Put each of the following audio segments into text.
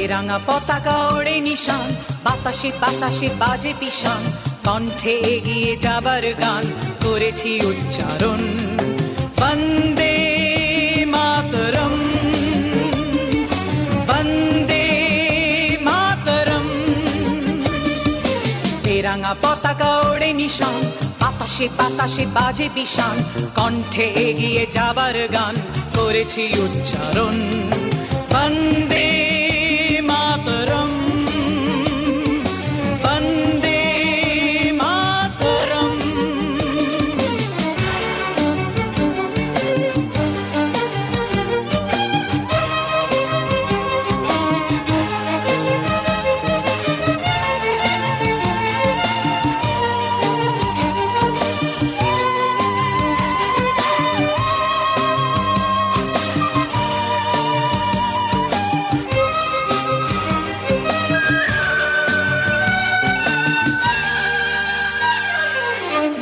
রাঙা পতাকা ওড়ে নিশান, বাতাসে বাতাসে বাজে পিশান, কণ্ঠে এগিয়ে যাবার গান করেছি উচ্চারণ। বন্দে মাতরম, বন্দে মাতরম। রাঙা পতাকা ওড়ে নিশান, বাতাসে বাতাসে বাজে পিশান, কণ্ঠে এগিয়ে যাবার গান করেছি উচ্চারণ। বন্দে মাতরম, বন্দে মাতরম।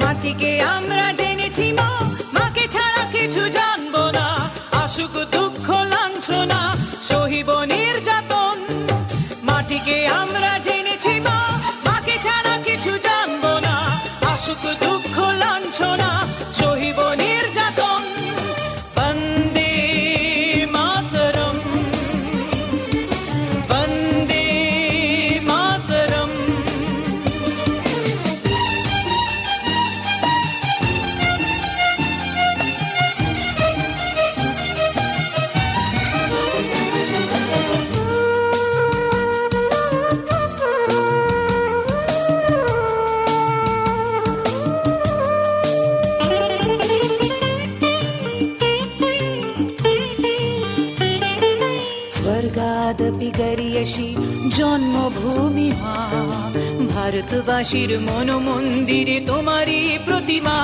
মাটিকে আমরা জেনেছি মা, মাকে ছাড়া কিছু জানবো না। আসুক দুঃখ লাঞ্ছনা, সহিব নির্যাতন। মাটিকে আমরা জেনেছি মা, মাকে ছাড়া কিছু জানবো না। আসুক দুঃখ লাঞ্ছনা, সহিব নির্যাতন। বন্দে মাতরম, বন্দে মাতরম। স্বর্গাদপি গরিয়সী জন্মভূমি মা, ভারতবাসীর মন মন্দিরে তোমারই প্রতিমা।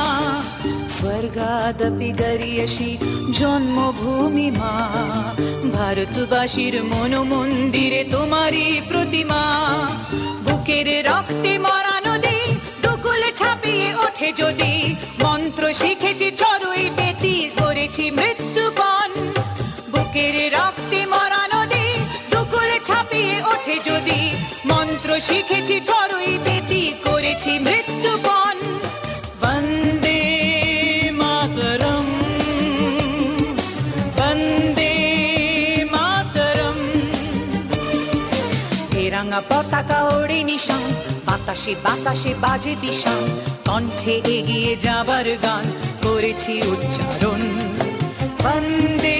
স্বর্গাদপি গরিয়সী জন্মভূমি মা, ভারতবাসীর মন মন্দিরে তোমারই প্রতিমা। বুকের রক্তে মরা নদী দুকুল ছাপিয়ে ওঠে যদি, মন্ত্র শিখেছি চড়ুই বেতি করেছি মৃত্যুপণ। বুকের রক্তে মরা নদী দুকুল ছাপিয়ে ওঠে যদি, মন্ত্র শিখেছি চড়ুই বেতি করেছি মৃত্যুপণ। বন্দে মাতরম, বন্দে মাতরম। রাঙা পতাকা ওড়ে নিশান, বাতাসে বাতাসে বাজে পিশান, কণ্ঠে এগিয়ে যাবার গান করেছি উচ্চারণ। বন্দে